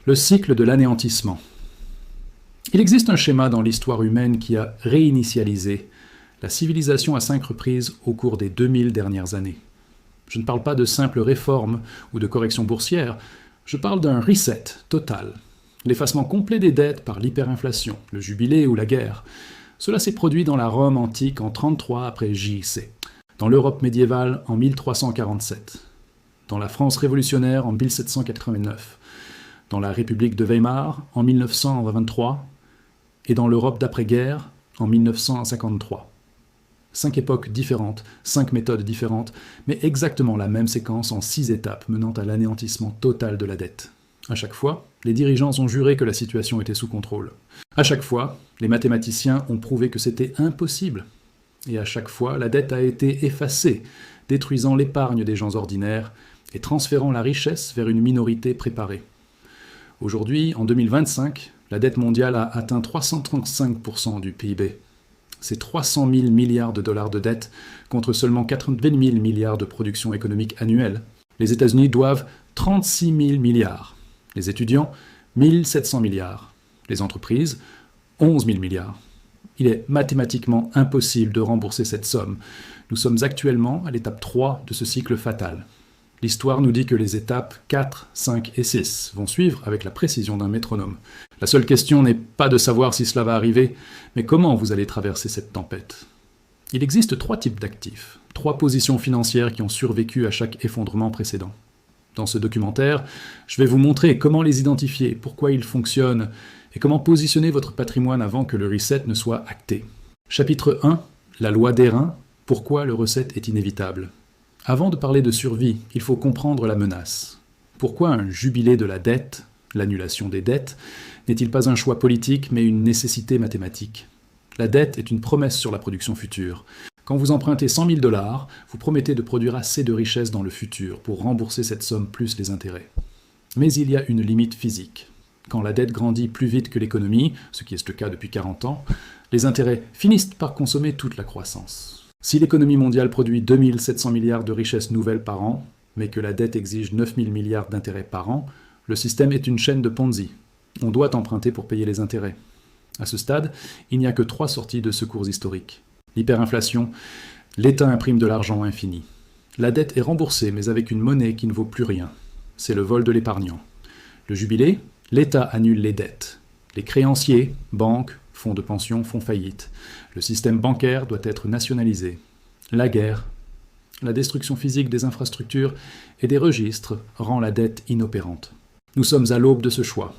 Le cycle de l'anéantissement. Il existe un schéma dans l'histoire humaine qui a réinitialisé la civilisation à 5 reprises au cours des 2000 dernières années. Je ne parle pas de simples réformes ou de corrections boursières, je parle d'un reset total. L'effacement complet des dettes par l'hyperinflation, le jubilé ou la guerre. Cela s'est produit dans la Rome antique en 33 après JC, dans l'Europe médiévale en 1347, dans la France révolutionnaire en 1789, dans la République de Weimar en 1923 et dans l'Europe d'après-guerre en 1953. 5 époques différentes, 5 méthodes différentes, mais exactement la même séquence en 6 étapes menant à l'anéantissement total de la dette. À chaque fois, les dirigeants ont juré que la situation était sous contrôle. À chaque fois, les mathématiciens ont prouvé que c'était impossible. Et à chaque fois, la dette a été effacée, détruisant l'épargne des gens ordinaires et transférant la richesse vers une minorité préparée. Aujourd'hui, en 2025, la dette mondiale a atteint 335% du PIB. C'est 300 000 milliards de dollars de dette contre seulement 80 000 milliards de production économique annuelle. Les États-Unis doivent 36 000 milliards. Les étudiants, 1 700 milliards. Les entreprises, 11 000 milliards. Il est mathématiquement impossible de rembourser cette somme. Nous sommes actuellement à l'étape 3 de ce cycle fatal. L'histoire nous dit que les étapes 4, 5 et 6 vont suivre avec la précision d'un métronome. La seule question n'est pas de savoir si cela va arriver, mais comment vous allez traverser cette tempête. Il existe 3 types d'actifs, 3 positions financières qui ont survécu à chaque effondrement précédent. Dans ce documentaire, je vais vous montrer comment les identifier, pourquoi ils fonctionnent, et comment positionner votre patrimoine avant que le reset ne soit acté. Chapitre 1, la loi d'Airain, pourquoi le reset est inévitable. Avant de parler de survie, il faut comprendre la menace. Pourquoi un jubilé de la dette, l'annulation des dettes, n'est-il pas un choix politique mais une nécessité mathématique? La dette est une promesse sur la production future. Quand vous empruntez 100 000 $, vous promettez de produire assez de richesse dans le futur pour rembourser cette somme plus les intérêts. Mais il y a une limite physique. Quand la dette grandit plus vite que l'économie, ce qui est le cas depuis 40 ans, les intérêts finissent par consommer toute la croissance. Si l'économie mondiale produit 2 700 milliards de richesses nouvelles par an, mais que la dette exige 9 000 milliards d'intérêts par an, le système est une chaîne de Ponzi. On doit emprunter pour payer les intérêts. À ce stade, il n'y a que 3 sorties de secours historiques. L'hyperinflation, l'État imprime de l'argent infini. La dette est remboursée, mais avec une monnaie qui ne vaut plus rien. C'est le vol de l'épargnant. Le jubilé, l'État annule les dettes. Les créanciers, banques, fonds de pension font faillite. Le système bancaire doit être nationalisé. La guerre, la destruction physique des infrastructures et des registres rend la dette inopérante. Nous sommes à l'aube de ce choix.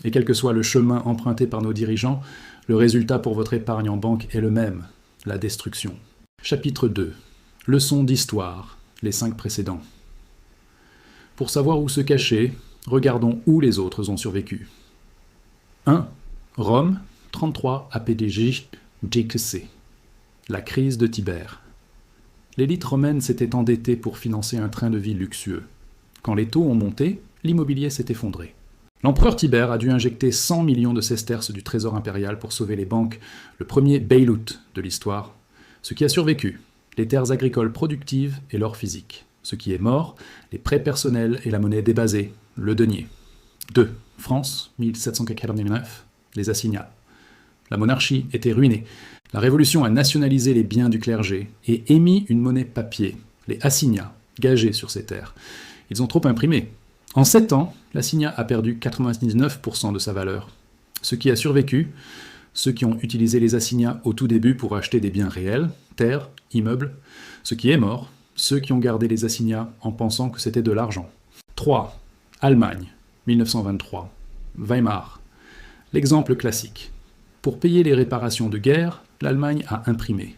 Et quel que soit le chemin emprunté par nos dirigeants, le résultat pour votre épargne en banque est le même, la destruction. Chapitre 2. Leçon d'histoire, les 5 précédents. Pour savoir où se cacher, regardons où les autres ont survécu. 1. Rome, 33 APDJ JC. La crise de Tibère. L'élite romaine s'était endettée pour financer un train de vie luxueux. Quand les taux ont monté, l'immobilier s'est effondré. L'empereur Tibère a dû injecter 100 millions de sesterces du trésor impérial pour sauver les banques, le premier bailout de l'histoire. Ce qui a survécu, les terres agricoles productives et l'or physique. Ce qui est mort, les prêts personnels et la monnaie débasée, le denier. 2. France, 1789, les assignats. La monarchie était ruinée. La Révolution a nationalisé les biens du clergé et émis une monnaie papier, les assignats, gagés sur ces terres. Ils ont trop imprimé. En 7 ans, l'assignat a perdu 99% de sa valeur. Ce qui a survécu, ceux qui ont utilisé les assignats au tout début pour acheter des biens réels, terres, immeubles. Ce qui est mort, ceux qui ont gardé les assignats en pensant que c'était de l'argent. 3. Allemagne, 1923. Weimar. L'exemple classique. Pour payer les réparations de guerre, l'Allemagne a imprimé.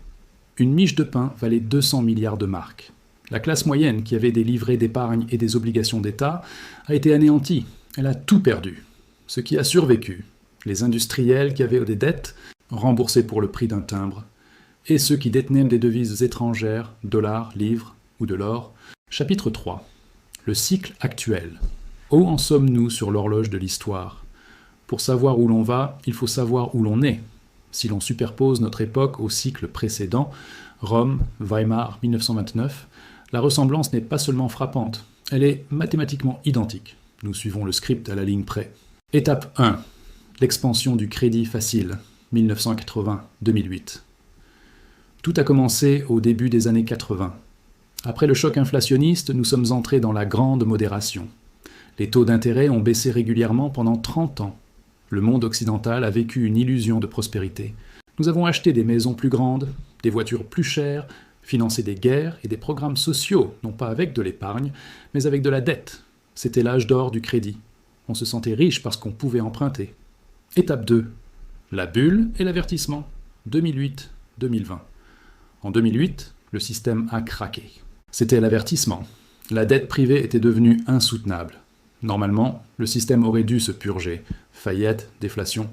Une miche de pain valait 200 milliards de marks. La classe moyenne, qui avait des livrets d'épargne et des obligations d'État, a été anéantie. Elle a tout perdu. Ce qui a survécu, les industriels qui avaient des dettes, remboursées pour le prix d'un timbre, et ceux qui détenaient des devises étrangères, dollars, livres ou de l'or. Chapitre 3. Le cycle actuel. Où en sommes-nous sur l'horloge de l'histoire ? Pour savoir où l'on va, il faut savoir où l'on est. Si l'on superpose notre époque au cycle précédent, Rome, Weimar, 1929, la ressemblance n'est pas seulement frappante, elle est mathématiquement identique. Nous suivons le script à la ligne près. Étape 1. L'expansion du crédit facile, 1980-2008. Tout a commencé au début des années 80. Après le choc inflationniste, nous sommes entrés dans la grande modération. Les taux d'intérêt ont baissé régulièrement pendant 30 ans. Le monde occidental a vécu une illusion de prospérité. Nous avons acheté des maisons plus grandes, des voitures plus chères, financé des guerres et des programmes sociaux, non pas avec de l'épargne, mais avec de la dette. C'était l'âge d'or du crédit. On se sentait riche parce qu'on pouvait emprunter. Étape 2. La bulle et l'avertissement, 2008-2020. En 2008, le système a craqué. C'était l'avertissement. La dette privée était devenue insoutenable. Normalement, le système aurait dû se purger, faillite, déflation,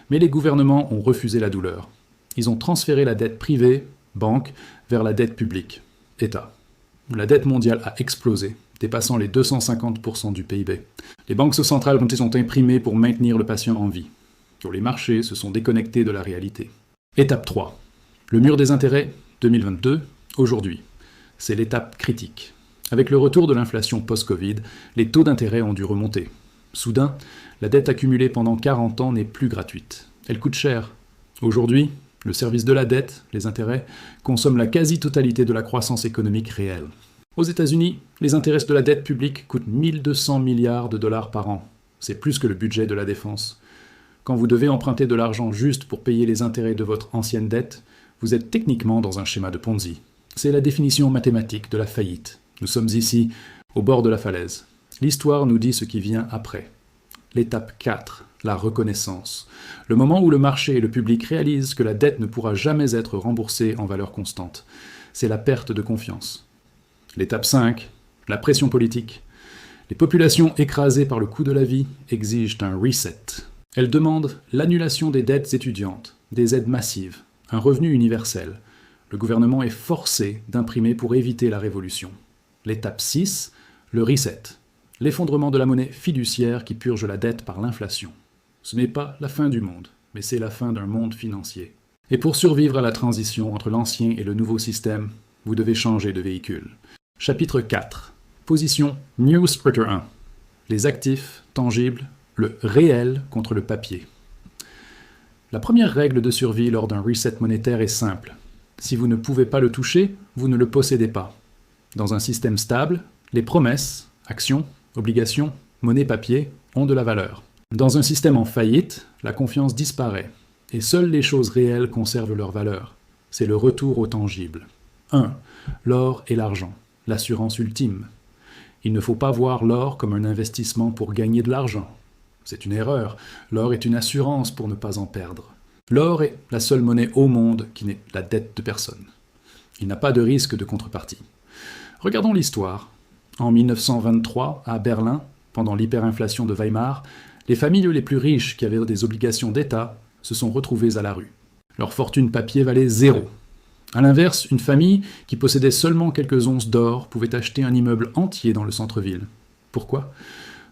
mais les gouvernements ont refusé la douleur. Ils ont transféré la dette privée, banque, vers la dette publique, État. La dette mondiale a explosé, dépassant les 250% du PIB. Les banques centrales sont imprimées pour maintenir le patient en vie. Les marchés se sont déconnectés de la réalité. Étape 3. Le mur des intérêts, 2022, aujourd'hui. C'est l'étape critique. Avec le retour de l'inflation post-Covid, les taux d'intérêt ont dû remonter. Soudain, la dette accumulée pendant 40 ans n'est plus gratuite. Elle coûte cher. Aujourd'hui, le service de la dette, les intérêts, consomme la quasi-totalité de la croissance économique réelle. Aux États-Unis, les intérêts de la dette publique coûtent 1200 milliards de dollars par an. C'est plus que le budget de la défense. Quand vous devez emprunter de l'argent juste pour payer les intérêts de votre ancienne dette, vous êtes techniquement dans un schéma de Ponzi. C'est la définition mathématique de la faillite. Nous sommes ici, au bord de la falaise. L'histoire nous dit ce qui vient après. L'étape 4, la reconnaissance. Le moment où le marché et le public réalisent que la dette ne pourra jamais être remboursée en valeur constante. C'est la perte de confiance. L'étape 5, la pression politique. Les populations écrasées par le coût de la vie exigent un reset. Elles demandent l'annulation des dettes étudiantes, des aides massives, un revenu universel. Le gouvernement est forcé d'imprimer pour éviter la révolution. L'étape 6, le reset. L'effondrement de la monnaie fiduciaire qui purge la dette par l'inflation. Ce n'est pas la fin du monde, mais c'est la fin d'un monde financier. Et pour survivre à la transition entre l'ancien et le nouveau système, vous devez changer de véhicule. Chapitre 4. Position New Splitter 1. Les actifs tangibles, le réel contre le papier. La première règle de survie lors d'un reset monétaire est simple. Si vous ne pouvez pas le toucher, vous ne le possédez pas. Dans un système stable, les promesses, actions, obligations, monnaie papier ont de la valeur. Dans un système en faillite, la confiance disparaît, et seules les choses réelles conservent leur valeur. C'est le retour au tangible. 1. L'or et l'argent, l'assurance ultime. Il ne faut pas voir l'or comme un investissement pour gagner de l'argent. C'est une erreur. L'or est une assurance pour ne pas en perdre. L'or est la seule monnaie au monde qui n'est la dette de personne. Il n'a pas de risque de contrepartie. Regardons l'histoire. En 1923, à Berlin, pendant l'hyperinflation de Weimar, les familles les plus riches qui avaient des obligations d'État se sont retrouvées à la rue. Leur fortune papier valait 0. A l'inverse, une famille qui possédait seulement quelques onces d'or pouvait acheter un immeuble entier dans le centre-ville. Pourquoi ?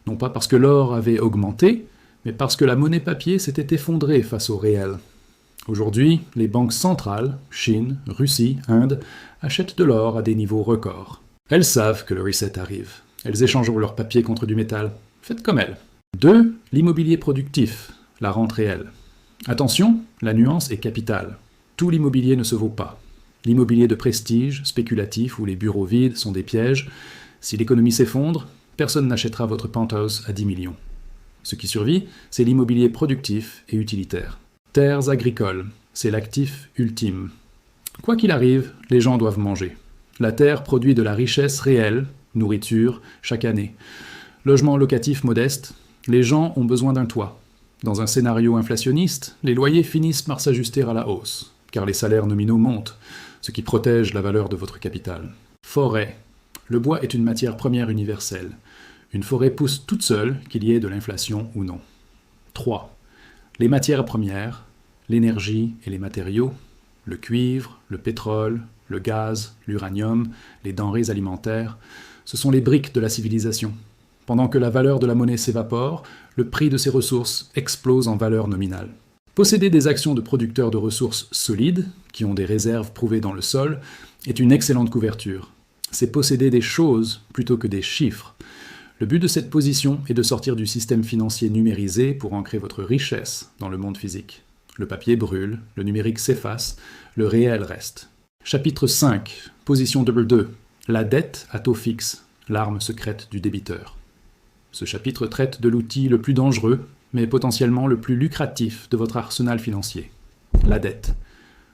Non pas parce que l'or avait augmenté, mais parce que la monnaie papier s'était effondrée face au réel. Aujourd'hui, les banques centrales, Chine, Russie, Inde, achètent de l'or à des niveaux records. Elles savent que le reset arrive. Elles échangeront leur papier contre du métal. Faites comme elles. 2. L'immobilier productif, la rente réelle. Attention, la nuance est capitale. Tout l'immobilier ne se vaut pas. L'immobilier de prestige, spéculatif, où les bureaux vides sont des pièges. Si l'économie s'effondre, personne n'achètera votre penthouse à 10 millions. Ce qui survit, c'est l'immobilier productif et utilitaire. Terres agricoles, c'est l'actif ultime. Quoi qu'il arrive, les gens doivent manger. La terre produit de la richesse réelle, nourriture, chaque année. Logement locatif modeste, les gens ont besoin d'un toit. Dans un scénario inflationniste, les loyers finissent par s'ajuster à la hausse, car les salaires nominaux montent, ce qui protège la valeur de votre capital. Forêt. Le bois est une matière première universelle. Une forêt pousse toute seule, qu'il y ait de l'inflation ou non. 3. Les matières premières, l'énergie et les matériaux, le cuivre, le pétrole, le gaz, l'uranium, les denrées alimentaires, ce sont les briques de la civilisation. Pendant que la valeur de la monnaie s'évapore, le prix de ces ressources explose en valeur nominale. Posséder des actions de producteurs de ressources solides, qui ont des réserves prouvées dans le sol, est une excellente couverture. C'est posséder des choses plutôt que des chiffres. Le but de cette position est de sortir du système financier numérisé pour ancrer votre richesse dans le monde physique. Le papier brûle, le numérique s'efface, le réel reste. Chapitre 5, position 2. La dette à taux fixe, l'arme secrète du débiteur. Ce chapitre traite de l'outil le plus dangereux, mais potentiellement le plus lucratif de votre arsenal financier. La dette.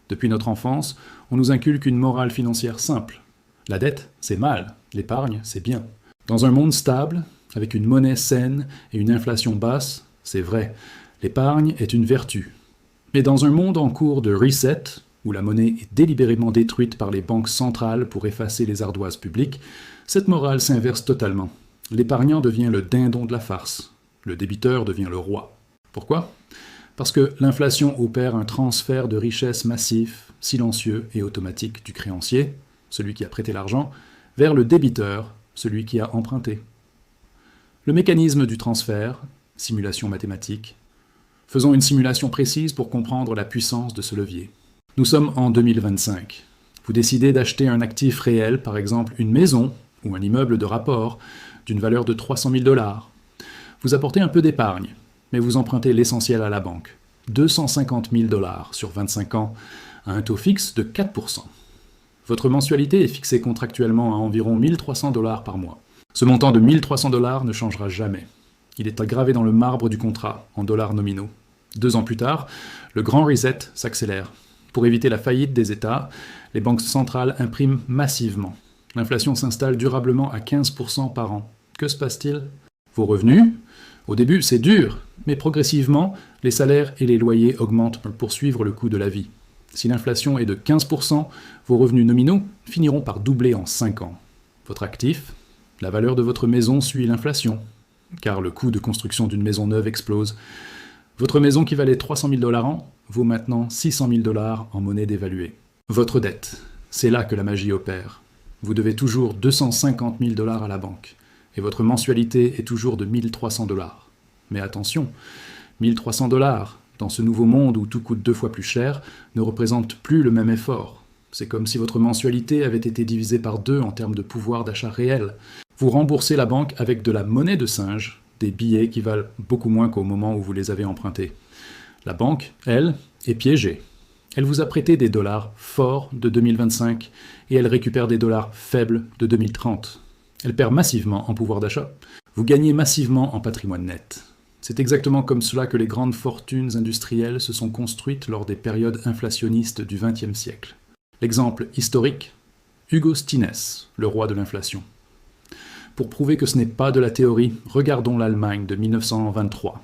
Depuis notre enfance, on nous inculque une morale financière simple. La dette, c'est mal, l'épargne, c'est bien. Dans un monde stable, avec une monnaie saine et une inflation basse, c'est vrai, l'épargne est une vertu. Mais dans un monde en cours de reset, où la monnaie est délibérément détruite par les banques centrales pour effacer les ardoises publiques, cette morale s'inverse totalement. L'épargnant devient le dindon de la farce. Le débiteur devient le roi. Pourquoi ? Parce que l'inflation opère un transfert de richesse massif, silencieux et automatique du créancier, celui qui a prêté l'argent, vers le débiteur, celui qui a emprunté. Le mécanisme du transfert, simulation mathématique. Faisons une simulation précise pour comprendre la puissance de ce levier. Nous sommes en 2025. Vous décidez d'acheter un actif réel, par exemple une maison ou un immeuble de rapport, d'une valeur de 300 000 $. Vous apportez un peu d'épargne, mais vous empruntez l'essentiel à la banque. 250 000 $ sur 25 ans, à un taux fixe de 4%. Votre mensualité est fixée contractuellement à environ 1 300 $ par mois. Ce montant de 1 300 $ ne changera jamais. Il est gravé dans le marbre du contrat, en dollars nominaux. 2 ans plus tard, le grand reset s'accélère. Pour éviter la faillite des États, les banques centrales impriment massivement. L'inflation s'installe durablement à 15% par an. Que se passe-t-il ? Vos revenus ? Au début, c'est dur, mais progressivement, les salaires et les loyers augmentent pour suivre le coût de la vie. Si l'inflation est de 15%, vos revenus nominaux finiront par doubler en 5 ans. Votre actif, la valeur de votre maison suit l'inflation, car le coût de construction d'une maison neuve explose. Votre maison qui valait 300 000 $ an vaut maintenant 600 000 $ en monnaie dévaluée. Votre dette, c'est là que la magie opère. Vous devez toujours 250 000 $ à la banque, et votre mensualité est toujours de 1 300 $. Mais attention, 1 300 $, dans ce nouveau monde où tout coûte 2 fois plus cher, ne représente plus le même effort. C'est comme si votre mensualité avait été divisée par 2 en termes de pouvoir d'achat réel. Vous remboursez la banque avec de la monnaie de singe, des billets qui valent beaucoup moins qu'au moment où vous les avez empruntés. La banque, elle, est piégée. Elle vous a prêté des dollars forts de 2025 et elle récupère des dollars faibles de 2030. Elle perd massivement en pouvoir d'achat. Vous gagnez massivement en patrimoine net. C'est exactement comme cela que les grandes fortunes industrielles se sont construites lors des périodes inflationnistes du XXe siècle. L'exemple historique, Hugo Stinnes, le roi de l'inflation. Pour prouver que ce n'est pas de la théorie, regardons l'Allemagne de 1923.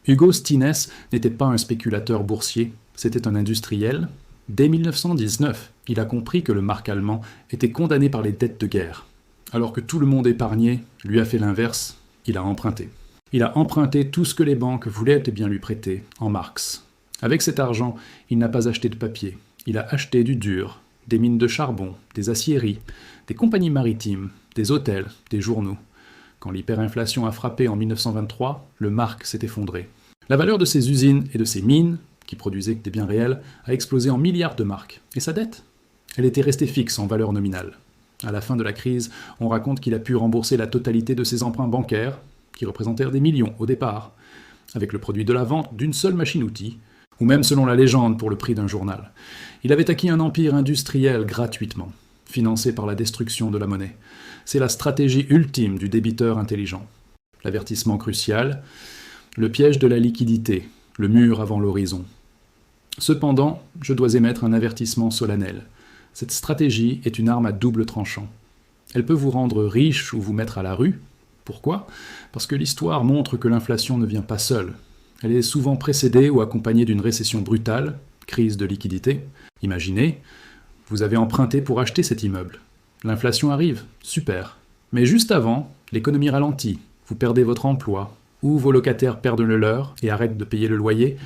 Hugo Stinnes n'était pas un spéculateur boursier, c'était un industriel. Dès 1919, il a compris que le mark allemand était condamné par les dettes de guerre. Alors que tout le monde épargnait, lui a fait l'inverse, il a emprunté. Il a emprunté tout ce que les banques voulaient bien lui prêter, en marks. Avec cet argent, il n'a pas acheté de papier, il a acheté du dur, des mines de charbon, des aciéries, des compagnies maritimes, des hôtels, des journaux. Quand l'hyperinflation a frappé en 1923, le mark s'est effondré. La valeur de ces usines et de ces mines, qui produisaient des biens réels, a explosé en milliards de marks. Et sa dette ? Elle était restée fixe en valeur nominale. À la fin de la crise, on raconte qu'il a pu rembourser la totalité de ses emprunts bancaires, qui représentèrent des millions au départ, avec le produit de la vente d'une seule machine-outil, ou même selon la légende pour le prix d'un journal. Il avait acquis un empire industriel gratuitement, financé par la destruction de la monnaie. C'est la stratégie ultime du débiteur intelligent. L'avertissement crucial, le piège de la liquidité, le mur avant l'horizon. Cependant, je dois émettre un avertissement solennel. Cette stratégie est une arme à double tranchant. Elle peut vous rendre riche ou vous mettre à la rue. Pourquoi ? Parce que l'histoire montre que l'inflation ne vient pas seule. Elle est souvent précédée ou accompagnée d'une récession brutale, crise de liquidité. Imaginez, vous avez emprunté pour acheter cet immeuble. L'inflation arrive, super. Mais juste avant, l'économie ralentit, vous perdez votre emploi, ou vos locataires perdent le leur et arrêtent de payer le loyer,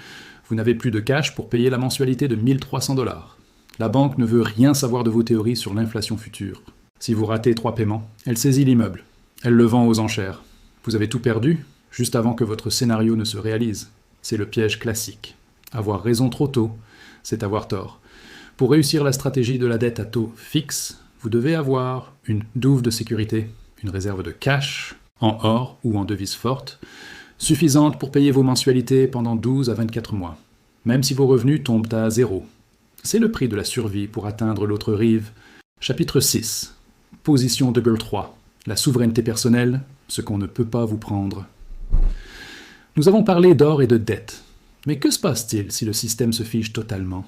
vous n'avez plus de cash pour payer la mensualité de 1 300 $. La banque ne veut rien savoir de vos théories sur l'inflation future. Si vous ratez 3 paiements, elle saisit l'immeuble. Elle le vend aux enchères. Vous avez tout perdu, juste avant que votre scénario ne se réalise. C'est le piège classique. Avoir raison trop tôt, c'est avoir tort. Pour réussir la stratégie de la dette à taux fixe, vous devez avoir une douve de sécurité, une réserve de cash, en or ou en devise forte, suffisante pour payer vos mensualités pendant 12 à 24 mois, même si vos revenus tombent à zéro. C'est le prix de la survie pour atteindre l'autre rive. Chapitre 6. Position de Girl 3. La souveraineté personnelle, ce qu'on ne peut pas vous prendre. Nous avons parlé d'or et de dette. Mais que se passe-t-il si le système se fige totalement?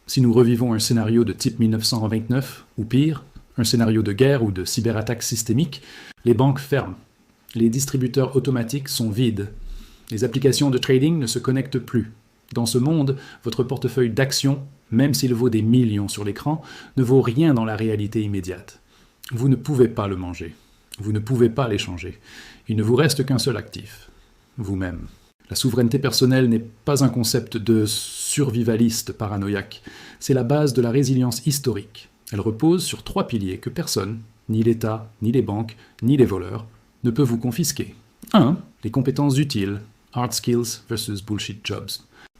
Si nous revivons un scénario de type 1929, ou pire, un scénario de guerre ou de cyberattaque systémique, les banques ferment. Les distributeurs automatiques sont vides. Les applications de trading ne se connectent plus. Dans ce monde, votre portefeuille d'actions, même s'il vaut des millions sur l'écran, ne vaut rien dans la réalité immédiate. Vous ne pouvez pas le manger. Vous ne pouvez pas l'échanger. Il ne vous reste qu'un seul actif, vous-même. La souveraineté personnelle n'est pas un concept de survivaliste paranoïaque. C'est la base de la résilience historique. Elle repose sur 3 piliers que personne, ni l'État, ni les banques, ni les voleurs, ne peut vous confisquer. 1. Les compétences utiles. Hard skills versus bullshit jobs.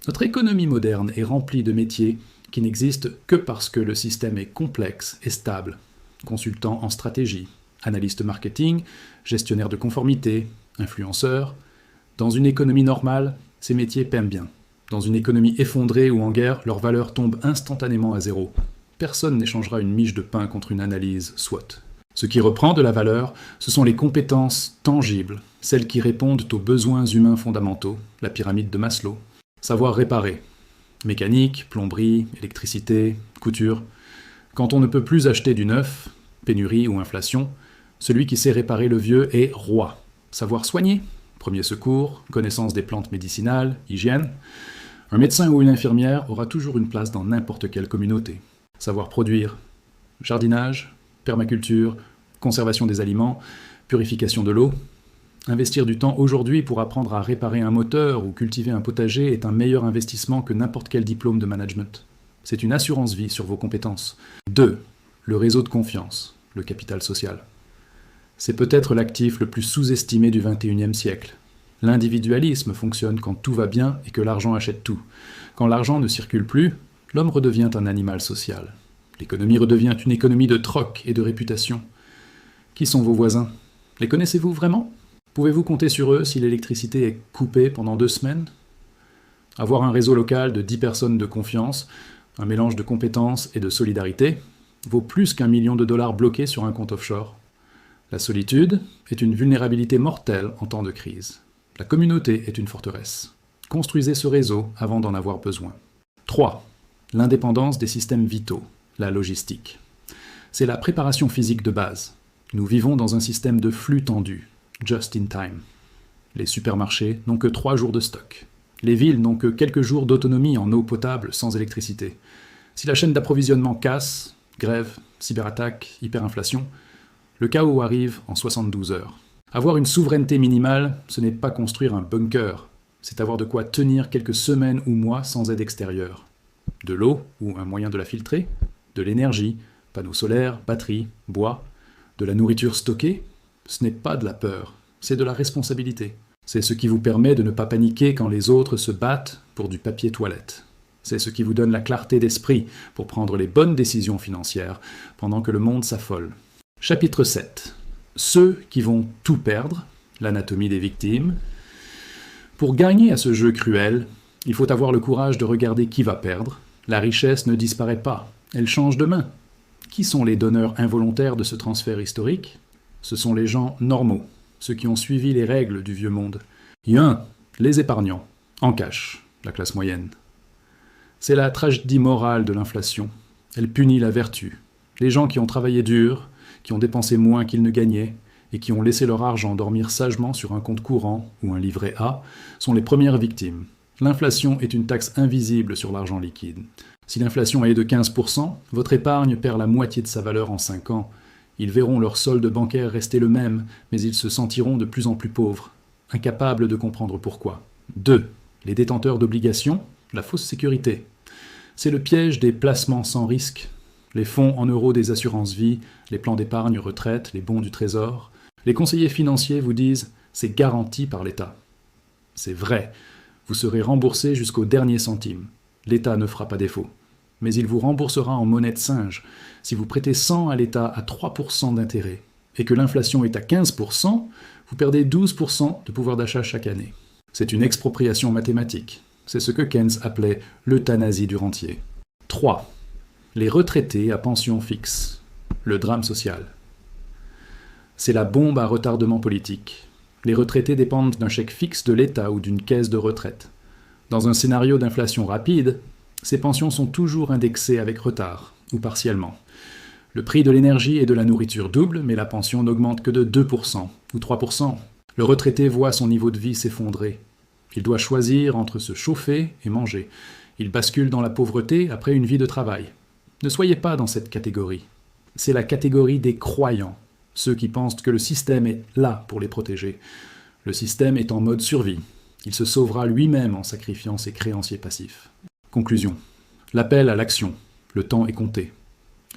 Notre économie moderne est remplie de métiers qui n'existent que parce que le système est complexe et stable. Consultant en stratégie, analyste marketing, gestionnaire de conformité, influenceur. Dans une économie normale, ces métiers paient bien. Dans une économie effondrée ou en guerre, leur valeur tombe instantanément à zéro. Personne n'échangera une miche de pain contre une analyse SWOT. Ce qui reprend de la valeur, ce sont les compétences tangibles, celles qui répondent aux besoins humains fondamentaux, la pyramide de Maslow. Savoir réparer. Mécanique, plomberie, électricité, couture. Quand on ne peut plus acheter du neuf, pénurie ou inflation, celui qui sait réparer le vieux est roi. Savoir soigner. Premier secours, connaissance des plantes médicinales, hygiène. Un médecin ou une infirmière aura toujours une place dans n'importe quelle communauté. Savoir produire. Jardinage, permaculture, conservation des aliments, purification de l'eau. Investir du temps aujourd'hui pour apprendre à réparer un moteur ou cultiver un potager est un meilleur investissement que n'importe quel diplôme de management. C'est une assurance vie sur vos compétences. 2. Le réseau de confiance, le capital social. C'est peut-être l'actif le plus sous-estimé du XXIe siècle. L'individualisme fonctionne quand tout va bien et que l'argent achète tout. Quand l'argent ne circule plus, l'homme redevient un animal social. L'économie redevient une économie de troc et de réputation. Qui sont vos voisins? Les connaissez-vous vraiment? Pouvez-vous compter sur eux si l'électricité est coupée pendant 2 semaines? Avoir un réseau local de 10 personnes de confiance, un mélange de compétences et de solidarité, vaut plus qu'1 million de dollars bloqués sur un compte offshore. La solitude est une vulnérabilité mortelle en temps de crise. La communauté est une forteresse. Construisez ce réseau avant d'en avoir besoin. 3. L'indépendance des systèmes vitaux, la logistique. C'est la préparation physique de base. Nous vivons dans un système de flux tendu, just in time. Les supermarchés n'ont que 3 jours de stock. Les villes n'ont que quelques jours d'autonomie en eau potable sans électricité. Si la chaîne d'approvisionnement casse, grève, cyberattaque, hyperinflation, le chaos arrive en 72 heures. Avoir une souveraineté minimale, ce n'est pas construire un bunker, c'est avoir de quoi tenir quelques semaines ou mois sans aide extérieure. De l'eau ou un moyen de la filtrer, de l'énergie, panneaux solaires, batteries, bois, de la nourriture stockée, ce n'est pas de la peur, c'est de la responsabilité. C'est ce qui vous permet de ne pas paniquer quand les autres se battent pour du papier toilette. C'est ce qui vous donne la clarté d'esprit pour prendre les bonnes décisions financières pendant que le monde s'affole. Chapitre 7. Ceux qui vont tout perdre, l'anatomie des victimes. Pour gagner à ce jeu cruel, il faut avoir le courage de regarder qui va perdre. La richesse ne disparaît pas, elle change de main. Qui sont les donneurs involontaires de ce transfert historique? Ce sont les gens normaux, ceux qui ont suivi les règles du vieux monde. 1. Les épargnants, en cash, la classe moyenne. C'est la tragédie morale de l'inflation. Elle punit la vertu. Les gens qui ont travaillé dur, qui ont dépensé moins qu'ils ne gagnaient, et qui ont laissé leur argent dormir sagement sur un compte courant ou un livret A, sont les premières victimes. L'inflation est une taxe invisible sur l'argent liquide. Si l'inflation est de 15%, votre épargne perd la moitié de sa valeur en 5 ans. Ils verront leur solde bancaire rester le même, mais ils se sentiront de plus en plus pauvres, incapables de comprendre pourquoi. 2. Les détenteurs d'obligations, la fausse sécurité. C'est le piège des placements sans risque. Les fonds en euros des assurances-vie, les plans d'épargne retraite, les bons du trésor. Les conseillers financiers vous disent « c'est garanti par l'État ». C'est vrai, vous serez remboursé jusqu'au dernier centime. L'État ne fera pas défaut. Mais il vous remboursera en monnaie de singe. Si vous prêtez 100 à l'État à 3% d'intérêt et que l'inflation est à 15%, Vous perdez 12% de pouvoir d'achat chaque année. C'est une expropriation mathématique. C'est ce que Keynes appelait l'euthanasie du rentier. 3. Les retraités à pension fixe. Le drame social. C'est la bombe à retardement politique. Les retraités dépendent d'un chèque fixe de l'État ou d'une caisse de retraite. Dans un scénario d'inflation rapide, ces pensions sont toujours indexées avec retard, ou partiellement. Le prix de l'énergie et de la nourriture double, mais la pension n'augmente que de 2% ou 3%. Le retraité voit son niveau de vie s'effondrer. Il doit choisir entre se chauffer et manger. Il bascule dans la pauvreté après une vie de travail. Ne soyez pas dans cette catégorie. C'est la catégorie des croyants, ceux qui pensent que le système est là pour les protéger. Le système est en mode survie. Il se sauvera lui-même en sacrifiant ses créanciers passifs. Conclusion. L'appel à l'action. Le temps est compté.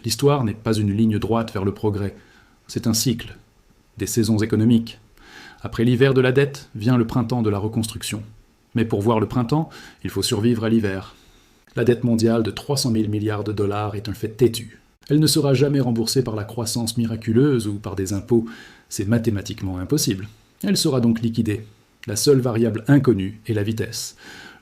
L'histoire n'est pas une ligne droite vers le progrès. C'est un cycle. Des saisons économiques. Après l'hiver de la dette, vient le printemps de la reconstruction. Mais pour voir le printemps, il faut survivre à l'hiver. La dette mondiale de 300 000 milliards de dollars est un fait têtu. Elle ne sera jamais remboursée par la croissance miraculeuse ou par des impôts. C'est mathématiquement impossible. Elle sera donc liquidée. La seule variable inconnue est la vitesse.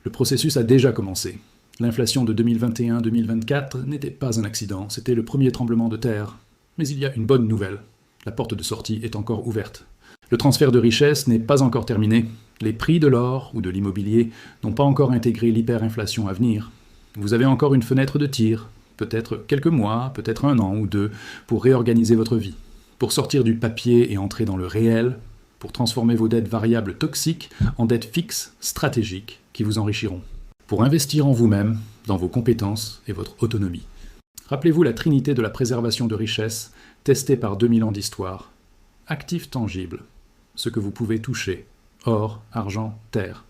Le processus a déjà commencé. L'inflation de 2021-2024 n'était pas un accident, c'était le premier tremblement de terre. Mais il y a une bonne nouvelle. La porte de sortie est encore ouverte. Le transfert de richesse n'est pas encore terminé. Les prix de l'or ou de l'immobilier n'ont pas encore intégré l'hyperinflation à venir. Vous avez encore une fenêtre de tir, peut-être quelques mois, peut-être 1 an ou 2, pour réorganiser votre vie, pour sortir du papier et entrer dans le réel, pour transformer vos dettes variables toxiques en dettes fixes, stratégiques, qui vous enrichiront, pour investir en vous-même, dans vos compétences et votre autonomie. Rappelez-vous la trinité de la préservation de richesse, testée par 2000 ans d'histoire. Actifs tangibles, ce que vous pouvez toucher, or, argent, terre.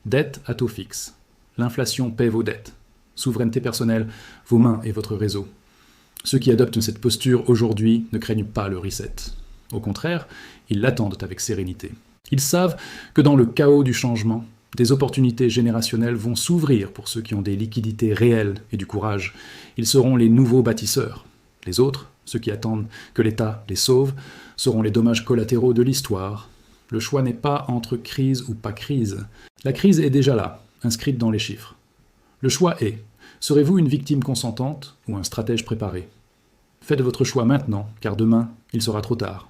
Dette à taux fixe. L'inflation paie vos dettes. Souveraineté personnelle, vos mains et votre réseau. Ceux qui adoptent cette posture aujourd'hui ne craignent pas le reset. Au contraire, ils l'attendent avec sérénité. Ils savent que dans le chaos du changement, des opportunités générationnelles vont s'ouvrir pour ceux qui ont des liquidités réelles et du courage. Ils seront les nouveaux bâtisseurs. Les autres, ceux qui attendent que l'État les sauve, seront les dommages collatéraux de l'histoire. Le choix n'est pas entre crise ou pas crise. La crise est déjà là, inscrite dans les chiffres. Le choix est, serez-vous une victime consentante ou un stratège préparé ? Faites votre choix maintenant, car demain, il sera trop tard.